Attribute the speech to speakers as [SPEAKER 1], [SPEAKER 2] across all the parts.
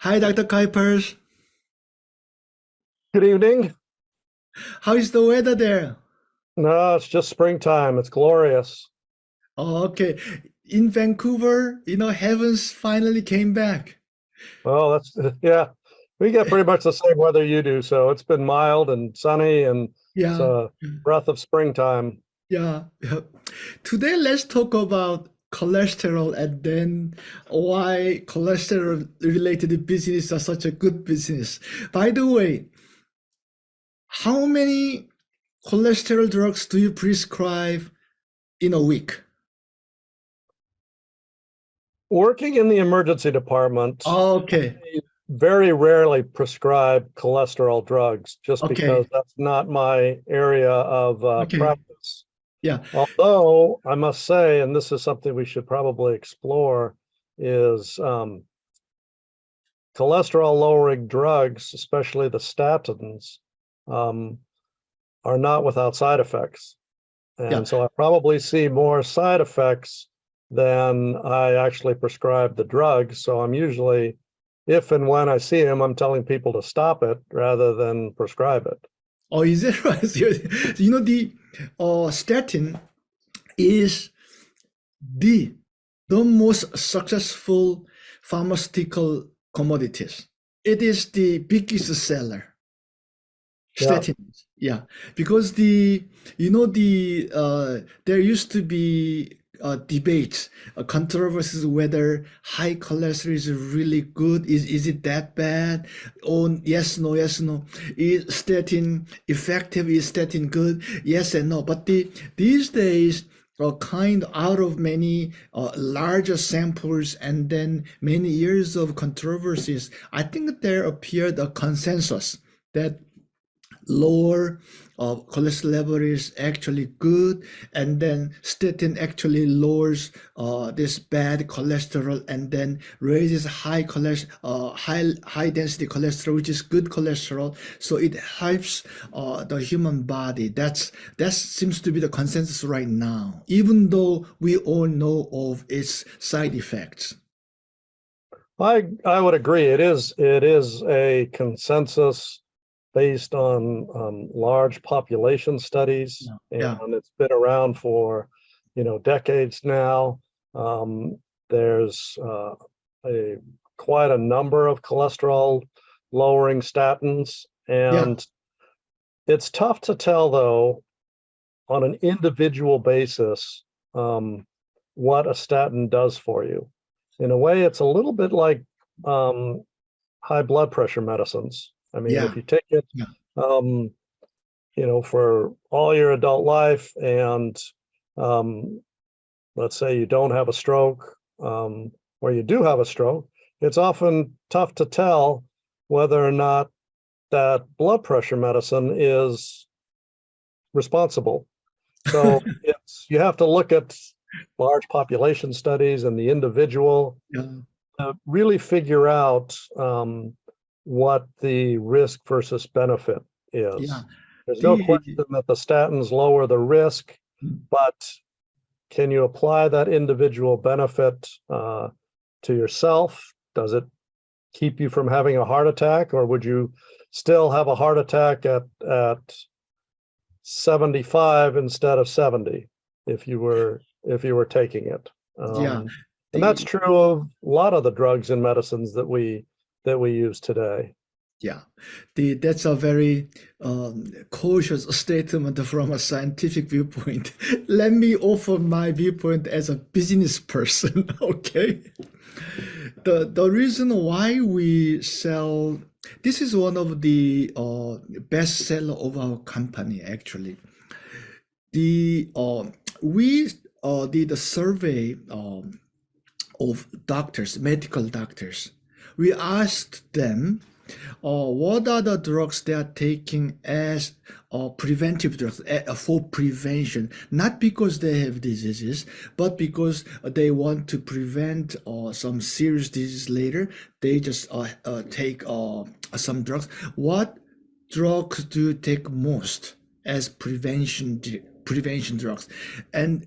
[SPEAKER 1] Hi, Dr. Kuipers.
[SPEAKER 2] Good evening.
[SPEAKER 1] How is the weather there?
[SPEAKER 2] No, it's just springtime. It's glorious.
[SPEAKER 1] Oh, okay. In Vancouver, heavens finally came back.
[SPEAKER 2] Well, that's yeah. We get pretty much the same weather you do, so it's been mild and sunny, and it's
[SPEAKER 1] Yeah,
[SPEAKER 2] a breath of springtime.
[SPEAKER 1] yeah. Today, let's talk about cholesterol and then why cholesterol related business are such a good business. By the way, how many cholesterol drugs do you prescribe in a week?
[SPEAKER 2] Working in the emergency department,
[SPEAKER 1] Okay,
[SPEAKER 2] I very rarely prescribe cholesterol drugs just because
[SPEAKER 1] okay,
[SPEAKER 2] that's not my area of
[SPEAKER 1] okay.
[SPEAKER 2] practice.
[SPEAKER 1] Yeah,
[SPEAKER 2] Although I must say, and this is something we should probably explore, is cholesterol lowering drugs, especially the statins, um, are not without side effects.
[SPEAKER 1] yeah.
[SPEAKER 2] And so I probably see more side effects than I actually prescribe the drugs. So I'm usually, if and when I see them, I'm telling people to stop it rather than prescribe it.
[SPEAKER 1] Oh, is it right? The statin is the the most successful pharmaceutical commodities. It is the biggest seller.
[SPEAKER 2] Yeah.
[SPEAKER 1] Statins, yeah, because there used to be debates, controversies whether high cholesterol is really good. Is it that bad? Oh, yes, no, yes, no. Is statin effective? Is statin good? Yes and no. But these days, kind out of many larger samples and then many years of controversies, I think there appeared a consensus that lower cholesterol level is actually good, and then statin actually lowers this bad cholesterol and then raises high cholesterol, high density cholesterol, which is good cholesterol. So it helps the human body. That seems to be the consensus right now, even though we all know of its side effects.
[SPEAKER 2] I would agree. It is a consensus based on large population studies,
[SPEAKER 1] Yeah, yeah,
[SPEAKER 2] and it's been around for decades now. Um, there's a quite a number of cholesterol lowering statins,
[SPEAKER 1] yeah,
[SPEAKER 2] and it's tough to tell though on an individual basis um, what a statin does for you. In a way, it's a little bit like um, high blood pressure medicines. I mean, if
[SPEAKER 1] yeah,
[SPEAKER 2] you take it,
[SPEAKER 1] yeah,
[SPEAKER 2] um, for all your adult life, and um, let's say you don't have a stroke, or you do have a stroke, it's often tough to tell whether or not that blood pressure medicine is responsible. So it's you have to look at large population studies and the individual
[SPEAKER 1] yeah,
[SPEAKER 2] really figure out what the risk versus benefit
[SPEAKER 1] yeah.
[SPEAKER 2] is. There's no
[SPEAKER 1] The
[SPEAKER 2] question that the statins lower the risk, but can you apply that individual benefit to yourself? Does it keep you from having a heart attack, or would you still have a heart attack at 75 instead of 70 if you were taking it?
[SPEAKER 1] yeah,
[SPEAKER 2] And that's
[SPEAKER 1] the
[SPEAKER 2] true of a lot of the drugs and medicines that we use today.
[SPEAKER 1] Yeah, that's a very cautious statement from a scientific viewpoint. Let me offer my viewpoint as a business person, okay? The reason why we sell this is one of the best seller of our company actually. The we did a survey of doctors, medical doctors. We asked them what are the drugs they are taking as preventive drugs for prevention, not because they have diseases, but because they want to prevent some serious disease later. They just take some drugs. What drugs do you take most as prevention prevention drugs. And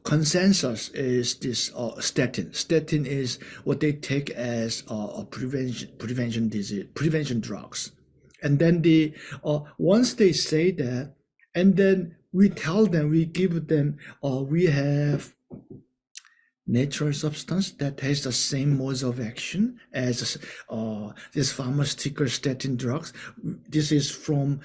[SPEAKER 1] consensus is this statin. Statin is what they take as a prevention disease, prevention drugs. And then once they say that, and then we tell them, we give them, we have natural substance that has the same modes of action as this pharmaceutical statin drugs. This is from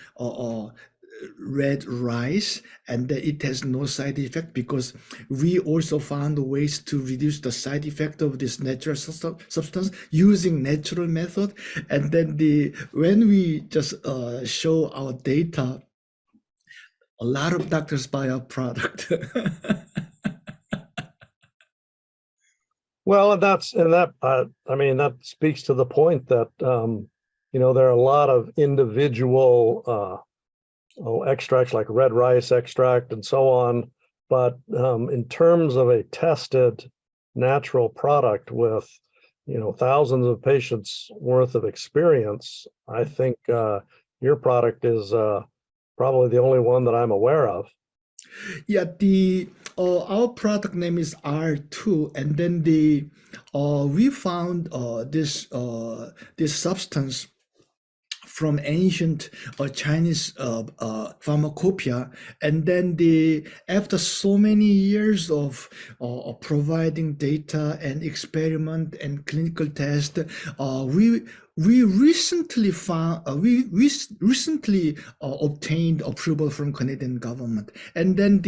[SPEAKER 1] red rice, and it has no side effect because we also found ways to reduce the side effect of this natural substance using natural method. And then when we just show our data, a lot of doctors buy our product.
[SPEAKER 2] Well, I mean, that speaks to the point that there are a lot of individual extracts like red rice extract and so on, but in terms of a tested natural product with thousands of patients worth of experience, I think your product is probably the only one that I'm aware of.
[SPEAKER 1] Yeah, our product name is R2, and then we found this substance from ancient Chinese pharmacopoeia, and then after so many years of providing data and experiment and clinical test, we recently obtained approval from Canadian government, and then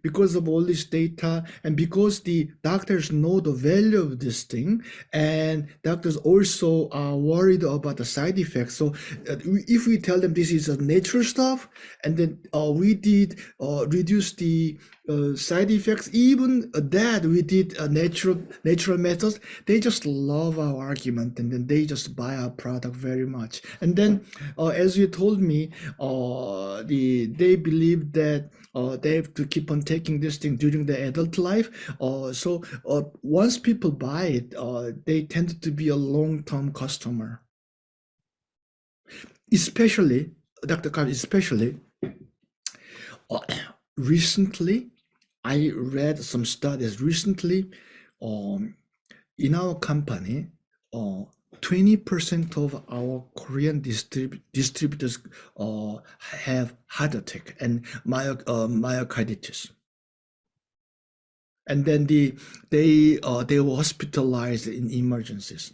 [SPEAKER 1] because of all this data and because the doctors know the value of this thing, and doctors also are worried about the side effects. So if we tell them this is a natural stuff, and then we did reduce the side effects, even that we did a natural methods, they just love our argument, and then they just buy our product very much. And then as you told me, they believe that they have to keep on taking this thing during the adult life. So once people buy it, they tend to be a long-term customer. Especially, Dr. Carl, especially recently, I read some studies recently in our company, 20% of our Korean distributors have heart attack and myocarditis. And then they were hospitalized in emergencies.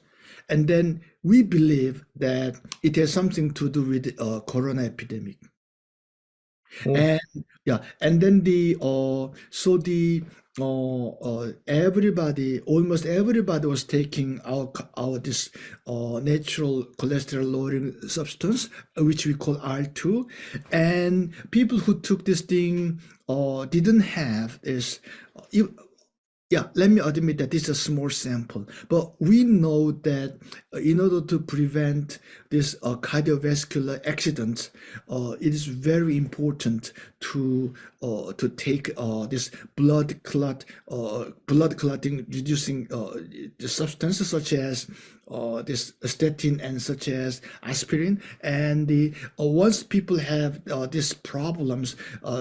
[SPEAKER 1] And then we believe that it has something to do with corona epidemic. And yeah, and then almost everybody was taking our this natural cholesterol lowering substance, which we call R2, and people who took this thing didn't have this. Yeah, let me admit that this is a small sample, but we know that in order to prevent this cardiovascular accidents, it is very important to take this blood clotting reducing the substances such as this statin and such as aspirin. And once people have these problems,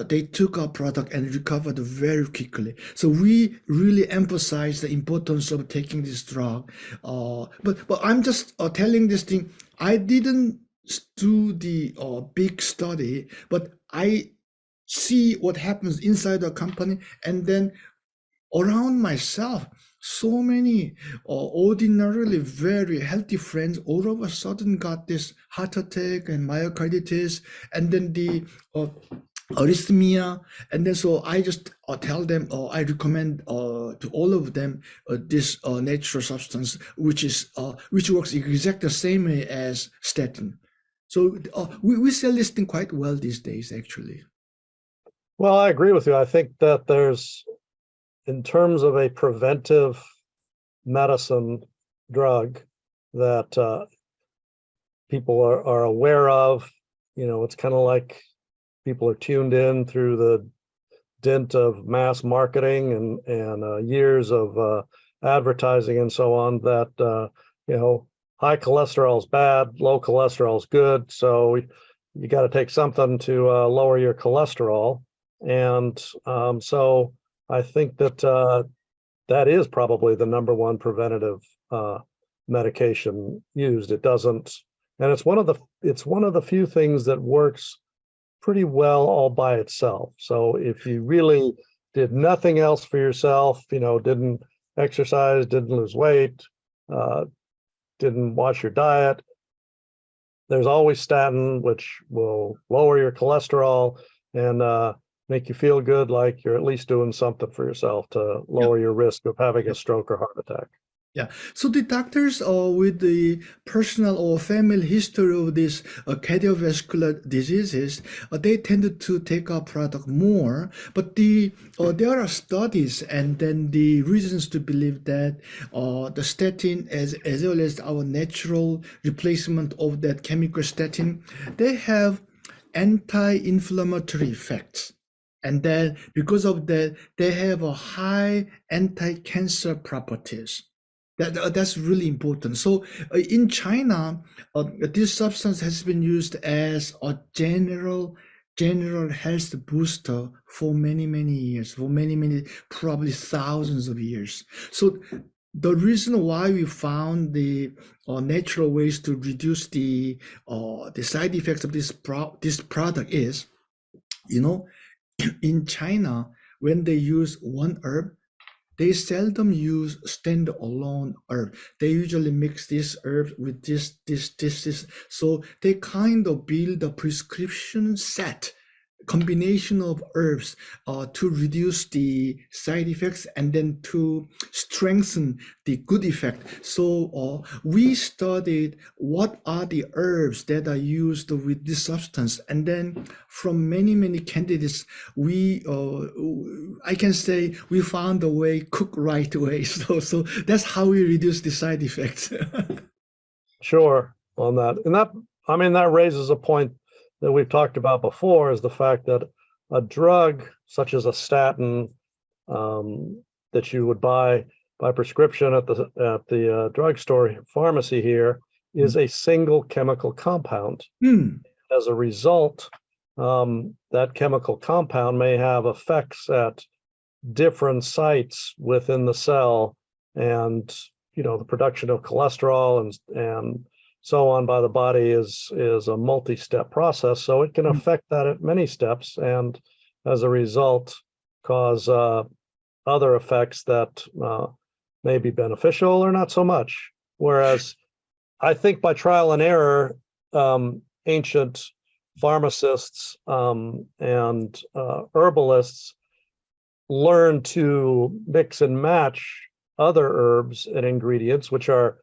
[SPEAKER 1] they took our product and recovered very quickly. So we really emphasize the importance of taking this drug. But I'm just telling this thing. I didn't do the big study, but I see what happens inside the company, and then around myself, so many ordinarily very healthy friends all of a sudden got this heart attack and myocarditis, and then the arrhythmia. And then so I just tell them, I recommend to all of them this natural substance, which works exactly the same way as statin. So we sell this thing quite well these days, actually.
[SPEAKER 2] Well, I agree with you. I think that in terms of a preventive medicine drug that people are aware of, it's kind of like people are tuned in through the dint of mass marketing and years of advertising and so on, that high cholesterol is bad, low cholesterol is good. So you got to take something to lower your cholesterol. And so I think that that is probably the number one preventative medication used. It doesn't, and it's one of the few things that works pretty well all by itself. So if you really did nothing else for yourself, didn't exercise, didn't lose weight, didn't watch your diet, there's always statin, which will lower your cholesterol and make you feel good, like you're at least doing something for yourself to lower your risk of having a stroke or heart attack.
[SPEAKER 1] Yeah. So the doctors with the personal or family history of these cardiovascular diseases, they tend to take our product more. But there are studies and then the reasons to believe that the statin, as well as our natural replacement of that chemical statin, they have anti-inflammatory effects. And then because of that, they have a high anti-cancer properties. That's really important. So in China, this substance has been used as a general health booster for many years, for many probably thousands of years. So the reason why we found the natural ways to reduce the side effects of this product is, in China, when they use one herb, they seldom use standalone herb. They usually mix this herb with this. So they kind of build a prescription set, combination of herbs to reduce the side effects and then to strengthen the good effect. So we studied what are the herbs that are used with this substance, and then from many candidates, I can say we found a way, cook right way. So that's how we reduce the side effects.
[SPEAKER 2] Sure, on that. And that raises a point that we've talked about before, is the fact that a drug such as a statin that you would buy by prescription at the drugstore pharmacy here is a single chemical compound. As a result, that chemical compound may have effects at different sites within the cell, and the production of cholesterol and so on by the body is a multi-step process. So it can affect that at many steps, and as a result cause other effects that may be beneficial or not so much. Whereas I think by trial and error, ancient pharmacists and herbalists learn to mix and match other herbs and ingredients, which are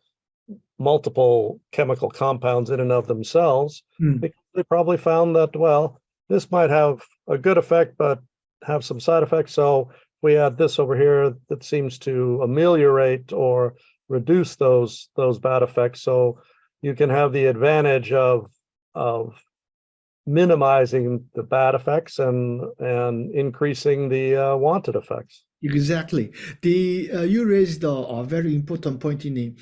[SPEAKER 2] multiple chemical compounds in and of themselves, because they probably found that, well, this might have a good effect, but have some side effects. So we add this over here that seems to ameliorate or reduce those bad effects. So you can have the advantage of minimizing the bad effects and increasing the wanted effects.
[SPEAKER 1] Exactly. You raised a very important point in it.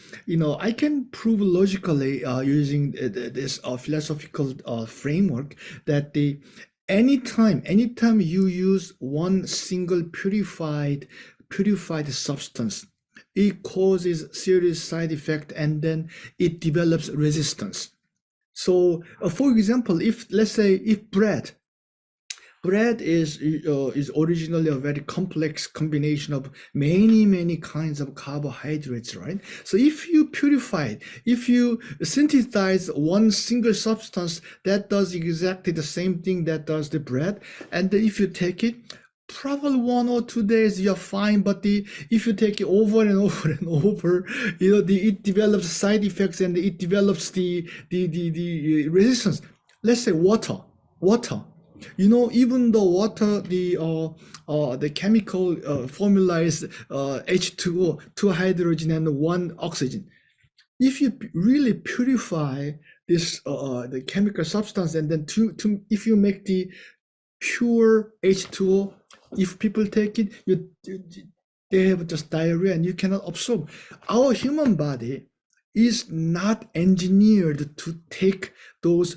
[SPEAKER 1] I can prove logically using this philosophical framework that anytime you use one single purified substance, it causes serious side effect and then it develops resistance. So, for example, let's say if bread is originally a very complex combination of many kinds of carbohydrates, right? So if you purify it, if you synthesize one single substance that does exactly the same thing that does the bread, and if you take it, probably 1 or 2 days you're fine, but if you take it over and over and over, it develops side effects and it develops the resistance. Let's say water. Even though water, the chemical formula is H2O, 2 hydrogen and 1 oxygen. If you really purify this the chemical substance, and then if you make the pure H2O, if people take it, they have just diarrhea and you cannot absorb. Our human body is not engineered to take those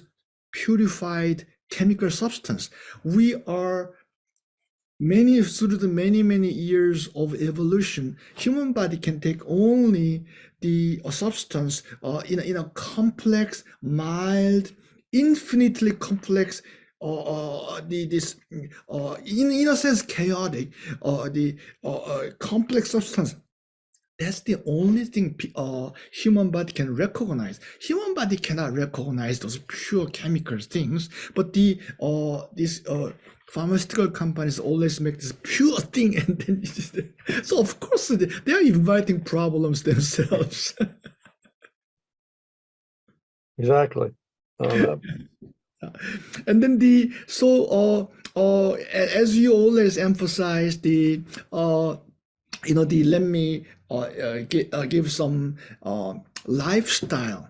[SPEAKER 1] purified chemical substance. We are through the many years of evolution, human body can take only the substance in a complex, mild, infinitely complex, this in a sense chaotic, the complex substance. That's the only thing human body can recognize. Human body cannot recognize those pure chemical things, but the these pharmaceutical companies always make this pure thing, and then so of course they are inviting problems themselves.
[SPEAKER 2] Exactly.
[SPEAKER 1] And then as you always emphasize let me give some lifestyle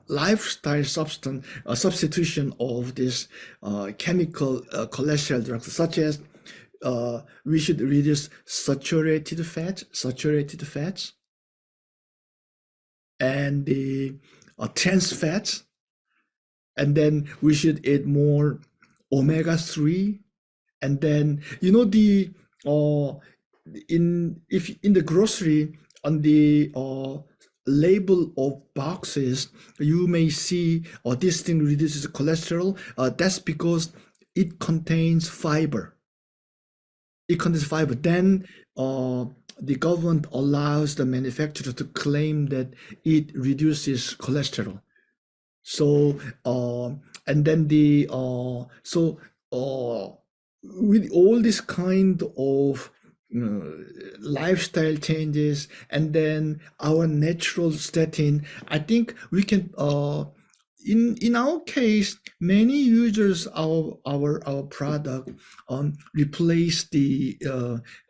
[SPEAKER 1] substance substitution of this chemical cholesterol drugs, such as we should reduce saturated fats, and the trans fats, and then we should eat more omega-3, and then in the grocery, on the label of boxes, you may see this thing reduces cholesterol. That's because it contains fiber. Then the government allows the manufacturer to claim that it reduces cholesterol. So and then with all this kind of lifestyle changes, and then our natural statin, I think we can in our case, many users of our product replace the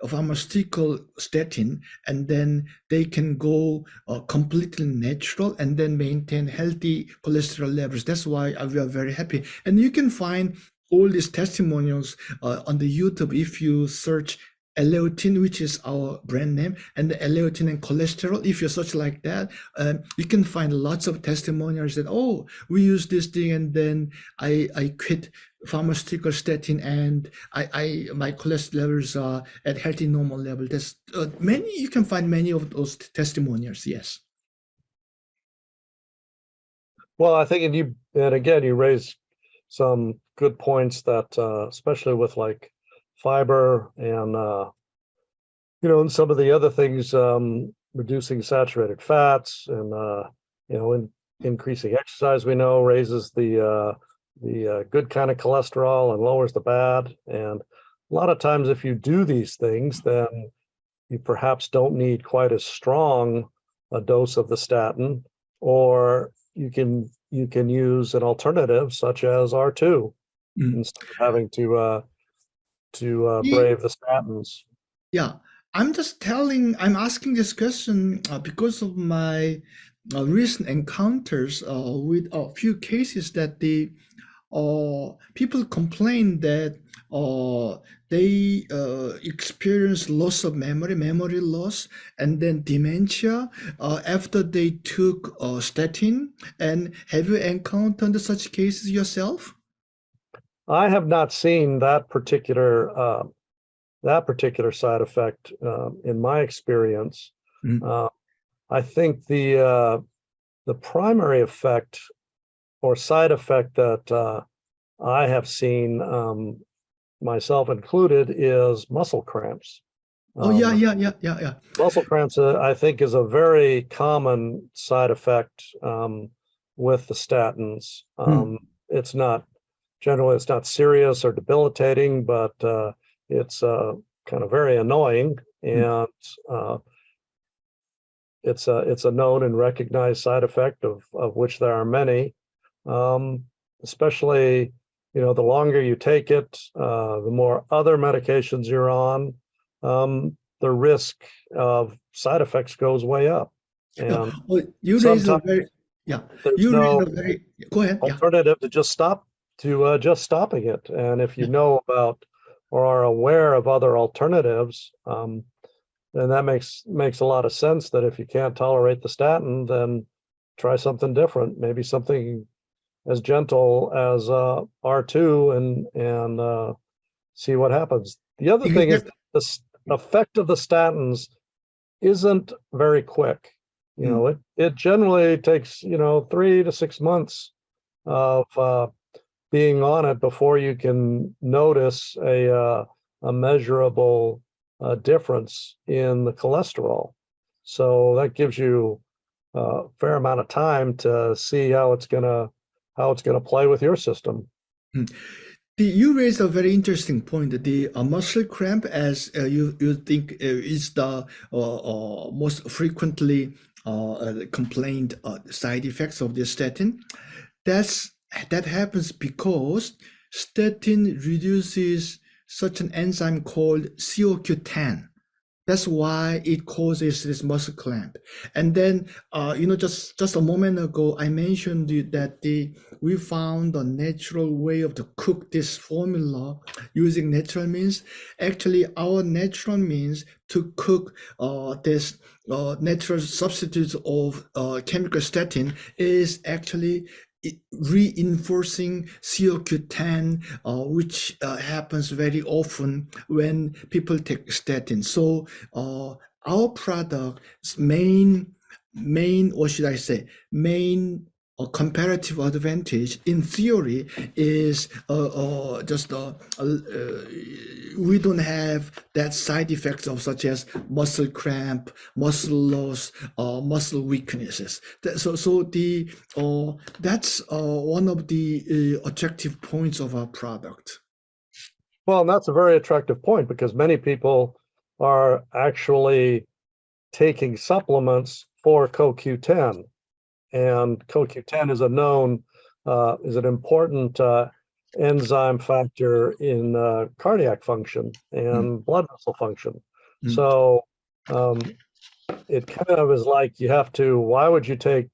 [SPEAKER 1] pharmaceutical statin, and then they can go completely natural and then maintain healthy cholesterol levels. That's why we are very happy. And you can find all these testimonials on the YouTube if you search Eleutin, which is our brand name, and the Eleutin and cholesterol. If you search like that, you can find lots of testimonials that, oh, we use this thing, and then I quit pharmaceutical statin, and my cholesterol levels are at healthy normal level. There's you can find many of those testimonials. Yes.
[SPEAKER 2] Well, I think, and again, you raise some good points that, especially with like fiber and and some of the other things, reducing saturated fats, and increasing exercise, we know raises the good kind of cholesterol and lowers the bad. And a lot of times, if you do these things, then you perhaps don't need quite as strong a dose of the statin, or you can use an alternative such as R2 instead of having to brave the statins.
[SPEAKER 1] Yeah, I'm asking this question because of my recent encounters with a few cases that the people complain that they experience loss of memory loss, and then dementia after they took statin. And have you encountered such cases yourself?
[SPEAKER 2] I have not seen that particular side effect in my experience.
[SPEAKER 1] Mm.
[SPEAKER 2] I think the primary effect or side effect that I have seen, myself included, is muscle cramps.
[SPEAKER 1] Oh, yeah.
[SPEAKER 2] Muscle cramps, I think, is a very common side effect with the statins. It's not serious or debilitating, but it's kind of very annoying, and it's a known and recognized side effect of which there are many. Especially, the longer you take it, the more other medications you're on, the risk of side effects goes way up. And
[SPEAKER 1] well, you raise a very
[SPEAKER 2] there's
[SPEAKER 1] you
[SPEAKER 2] no
[SPEAKER 1] raise a very go ahead.
[SPEAKER 2] alternative to just stopping it. And if you know about or are aware of other alternatives, then that makes a lot of sense, that if you can't tolerate the statin, then try something different, maybe something as gentle as R2, and see what happens. The other thing is effect of the statins isn't very quick. It generally takes 3 to 6 months of being on it before you can notice a measurable difference in the cholesterol. So that gives you a fair amount of time to see how it's gonna play with your system.
[SPEAKER 1] You raised a very interesting point. The muscle cramp, as you think, is the most frequently complained side effects of the statin. That happens because statin reduces such an enzyme called CoQ10. That's why it causes this muscle cramp. And then, just a moment ago, I mentioned that we found a natural way of to cook this formula using natural means. Actually, our natural means to cook this natural substitutes of chemical statin is actually reinforcing CoQ10, which happens very often when people take statin. So our product's main, what should I say, main comparative advantage in theory is we don't have that side effects of such as muscle cramp, muscle loss, muscle weaknesses. That's one of the attractive points of our product.
[SPEAKER 2] Well, and that's a very attractive point because many people are actually taking supplements for CoQ10. And CoQ10 is is an important enzyme factor in cardiac function and blood vessel function. So it kind of is like why would you take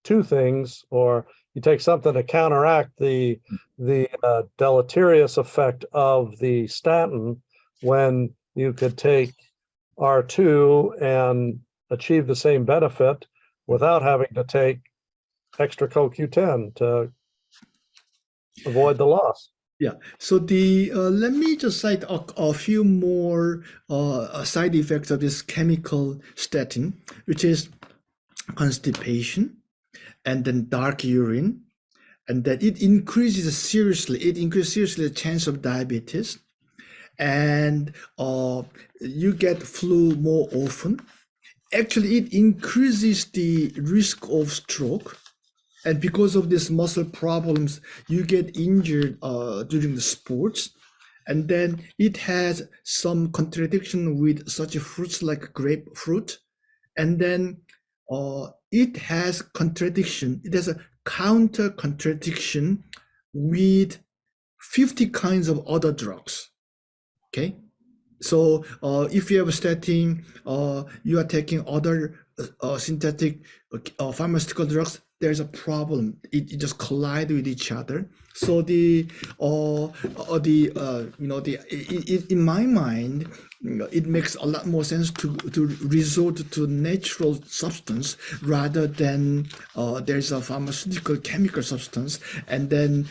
[SPEAKER 2] two things, or you take something to counteract the deleterious effect of the statin when you could take R2 and achieve the same benefit without having to take extra CoQ10 to avoid the loss.
[SPEAKER 1] Yeah. So let me just cite a few more side effects of this chemical statin, which is constipation, and then dark urine, and that it increases seriously the chance of diabetes, and you get flu more often. Actually, it increases the risk of stroke. And because of these muscle problems, you get injured during the sports. And then it has some contradiction with such fruits like grapefruit. And then it has a counter contradiction with 50 kinds of other drugs. Okay. So if you have a statin, you are taking other synthetic pharmaceutical drugs, there's a problem. It just collide with each other. So in my mind, it makes a lot more sense to resort to natural substance rather than there's a pharmaceutical chemical substance, and then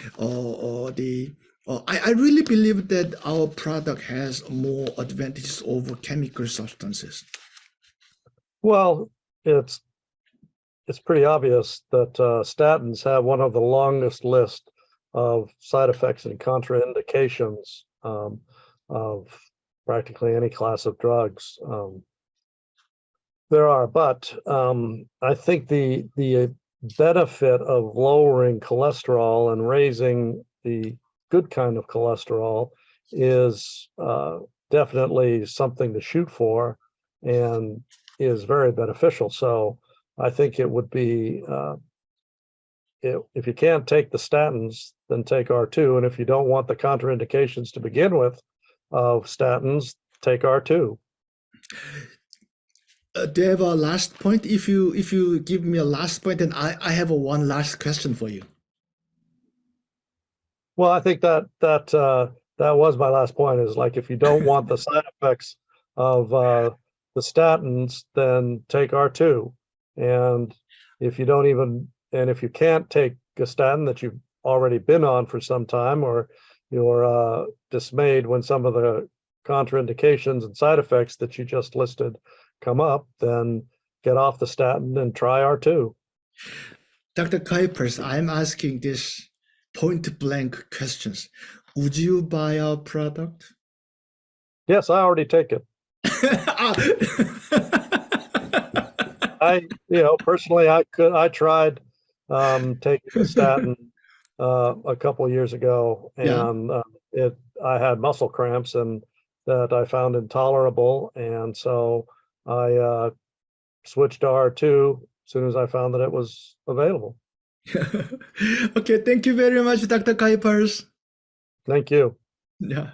[SPEAKER 1] I really believe that our product has more advantages over chemical substances.
[SPEAKER 2] Well, it's pretty obvious that statins have one of the longest list of side effects and contraindications of practically any class of drugs there are. But I think the benefit of lowering cholesterol and raising the good kind of cholesterol is definitely something to shoot for and is very beneficial. So I think it would be, if you can't take the statins, then take R2. And if you don't want the contraindications to begin with of statins, take R2.
[SPEAKER 1] Do you have a last point? If you give me a last point, then I have one last question for you.
[SPEAKER 2] Well, I think that was my last point, is like, if you don't want the side effects of the statins, then take R2. And if you can't take a statin that you've already been on for some time, or you're dismayed when some of the contraindications and side effects that you just listed come up, then get off the statin and try R2.
[SPEAKER 1] Dr. Kuipers, I'm asking this point blank questions. Would you buy our product?
[SPEAKER 2] Yes, I already take it. Personally, I tried taking the statin a couple of years ago,
[SPEAKER 1] Yeah.
[SPEAKER 2] and I had muscle cramps and that I found intolerable, and so I switched to R2 as soon as I found that it was available.
[SPEAKER 1] Okay, thank you very much, Dr. Kuipers.
[SPEAKER 2] Thank you.
[SPEAKER 1] Yeah.